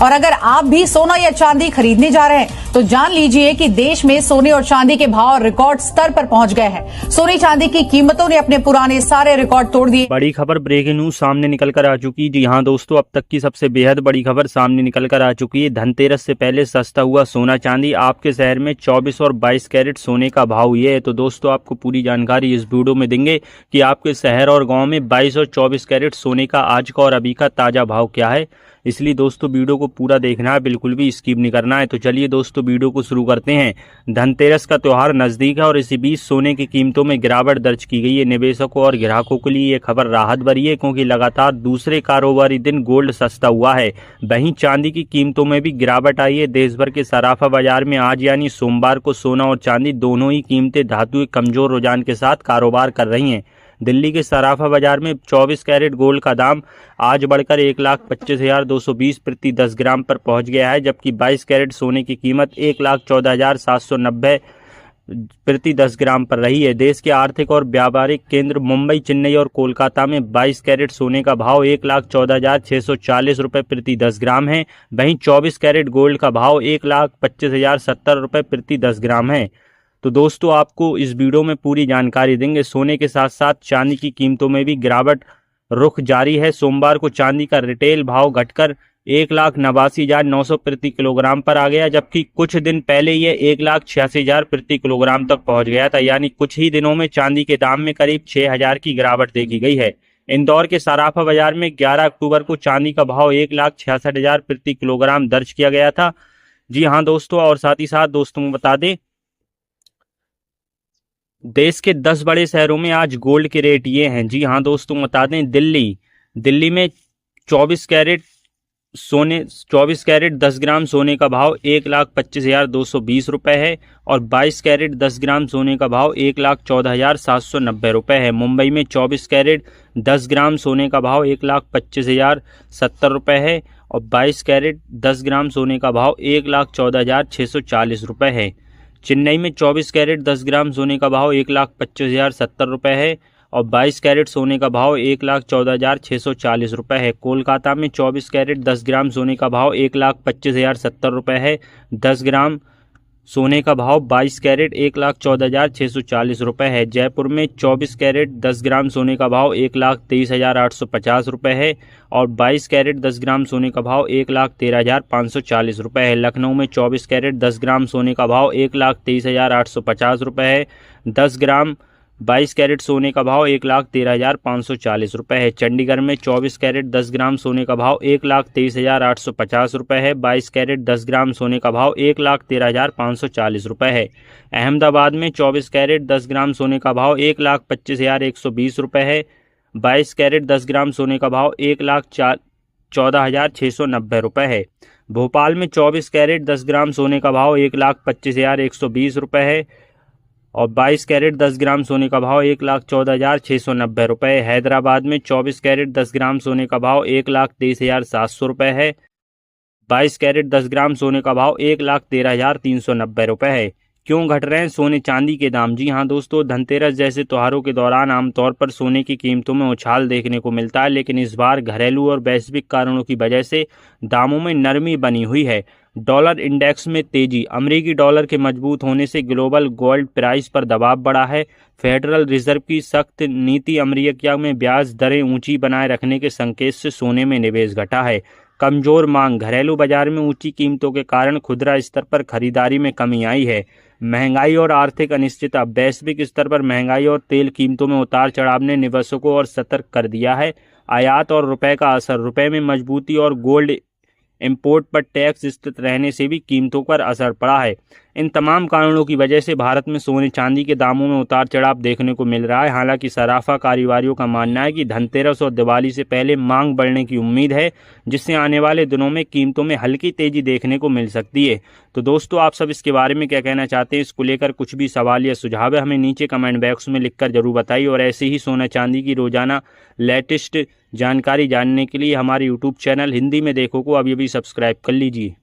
और अगर आप भी सोना या चांदी खरीदने जा रहे हैं तो जान लीजिए कि देश में सोने और चांदी के भाव रिकॉर्ड स्तर पर पहुंच गए हैं। सोने चांदी की कीमतों ने अपने पुराने सारे रिकॉर्ड तोड़ दिए। बड़ी खबर ब्रेकिंग न्यूज सामने निकल कर आ चुकी। जी हाँ दोस्तों, अब तक की सबसे बेहद बड़ी खबर सामने निकल कर आ चुकी है। धनतेरस से पहले सस्ता हुआ सोना चांदी। आपके शहर में 24 और 22 कैरेट सोने का भाव ये है। तो दोस्तों आपको पूरी जानकारी इस वीडियो में देंगे कि आपके शहर और गाँव में 22 और 24 कैरेट सोने का आज का और अभी का ताजा भाव क्या है। इसलिए दोस्तों वीडियो को पूरा देखना है, बिल्कुल भी स्किप नहीं करना है। तो चलिए दोस्तों वीडियो को शुरू करते हैं। धनतेरस का त्यौहार नजदीक है और इसी बीच सोने की कीमतों में गिरावट दर्ज की गई है। निवेशकों और ग्राहकों के लिए ये खबर राहत भरी है क्योंकि लगातार दूसरे कारोबारी दिन गोल्ड सस्ता हुआ है। वहीं चांदी की कीमतों में भी गिरावट आई है। देश भर के सराफा बाजार में आज यानी सोमवार को सोना और चांदी दोनों ही कीमतें धातु के कमजोर रुझान के साथ कारोबार कर रही हैं। दिल्ली के सराफा बाजार में 24 कैरेट गोल्ड का दाम आज बढ़कर 1,25,220 प्रति 10 ग्राम पर पहुंच गया है, जबकि 22 कैरेट सोने की कीमत 1,14,790 प्रति 10 ग्राम पर रही है। देश के आर्थिक और व्यापारिक केंद्र मुंबई, चेन्नई और कोलकाता में 22 कैरेट सोने का भाव 1,14,640 रुपये प्रति 10 ग्राम है। वहीं 24 कैरेट गोल्ड का भाव 1,25,070 रुपये प्रति 10 ग्राम है। तो दोस्तों आपको इस वीडियो में पूरी जानकारी देंगे। सोने के साथ साथ चांदी की कीमतों में भी गिरावट रुख जारी है। सोमवार को चांदी का रिटेल भाव घटकर 1,89,900 प्रति किलोग्राम पर आ गया, जबकि कुछ दिन पहले ये 1,86,000 प्रति किलोग्राम तक पहुंच गया था। यानी कुछ ही दिनों में चांदी के दाम में करीब 6,000 की गिरावट देखी गई है। इंदौर के सराफा बाजार में 11 अक्टूबर को चांदी का भाव 1,66,000 प्रति किलोग्राम दर्ज किया गया था। जी हाँ दोस्तों, और साथ ही साथ दोस्तों बता दें देश के 10 बड़े शहरों में आज गोल्ड के रेट ये हैं। जी हाँ दोस्तों बता दें, दिल्ली में 24 कैरेट 10 ग्राम सोने का भाव 1,25,220 रुपये है और 22 कैरेट 10 ग्राम सोने का भाव 1,14,790 रुपये है। मुंबई में 24 कैरेट 10 ग्राम सोने का भाव 1,25,070 रुपये है और 22 कैरेट 10 ग्राम सोने का भाव 1,14,640 रुपये है। चेन्नई में 24 कैरेट 10 ग्राम सोने का भाव 1,25,070 रुपये है और 22 कैरेट सोने का भाव 1,14,640 रुपये है। कोलकाता में 24 कैरेट 10 ग्राम सोने का भाव 1,25,070 रुपये है। 10 ग्राम सोने का भाव 22 कैरेट 1,14,640 रुपये है। जयपुर में 24 कैरेट 10 ग्राम सोने का भाव 1,23,850 रुपये है और 22 कैरेट 10 ग्राम सोने का भाव 1,13,540 रुपये है। लखनऊ में 24 कैरेट 10 ग्राम सोने का भाव 1,23,850 रुपये है। 10 ग्राम 22 कैरेट सोने का भाव 1,13,540 रुपये है। चंडीगढ़ में 24 कैरेट 10 ग्राम सोने का भाव 1,23,850 रुपये है। 22 कैरेट 10 ग्राम सोने का भाव 1,13,540 रुपये है। अहमदाबाद में 24 कैरेट 10 ग्राम सोने का भाव 1,25,120 रुपये है। 22 कैरेट 10 ग्राम सोने का भाव 1,14,690 रुपये है। भोपाल में 24 कैरेट 10 ग्राम सोने का भाव 1,25,120 रुपये है और 22 कैरेट 10 ग्राम सोने का भाव 1,14,690 रुपये। हैदराबाद में 24 कैरेट 10 ग्राम सोने का भाव 1,23,700 रुपये है। 22 कैरेट 10 ग्राम सोने का भाव 1,13,390 रुपये है। क्यों घट रहे हैं सोने चांदी के दाम? जी हाँ दोस्तों, धनतेरस जैसे त्योहारों के दौरान आमतौर पर सोने की कीमतों में उछाल देखने को मिलता है, लेकिन इस बार घरेलू और वैश्विक कारणों की वजह से दामों में नरमी बनी हुई है। डॉलर इंडेक्स में तेजी। अमेरिकी डॉलर के मजबूत होने से ग्लोबल गोल्ड प्राइस पर दबाव बढ़ा है। फेडरल रिजर्व की सख्त नीति अमेरिका में ब्याज दरें ऊंची बनाए रखने के संकेत से सोने में निवेश घटा है। कमजोर मांग। घरेलू बाजार में ऊंची कीमतों के कारण खुदरा स्तर पर खरीदारी में कमी आई है। महंगाई और आर्थिक अनिश्चितता। वैश्विक स्तर पर महंगाई और तेल कीमतों में उतार चढ़ाव ने निवेशकों और सतर्क कर दिया है। आयात और रुपए का असर। रुपए में मजबूती और गोल्ड इंपोर्ट पर टैक्स स्थित रहने से भी कीमतों पर असर पड़ा है। इन तमाम कारणों की वजह से भारत में सोने चांदी के दामों में उतार चढ़ाव देखने को मिल रहा है। हालांकि सराफा कारोबारियों का मानना है कि धनतेरस और दिवाली से पहले मांग बढ़ने की उम्मीद है, जिससे आने वाले दिनों में कीमतों में हल्की तेजी देखने को मिल सकती है। तो दोस्तों आप सब इसके बारे में क्या कहना चाहते हैं? इसको लेकर कुछ भी सवाल या सुझाव है हमें नीचे कमेंट बॉक्स में लिखकर जरूर बताइए और ऐसे ही सोना चांदी की रोजाना लेटेस्ट जानकारी जानने के लिए हमारे यूट्यूब चैनल हिंदी में देखो को अभी सब्सक्राइब कर लीजिए।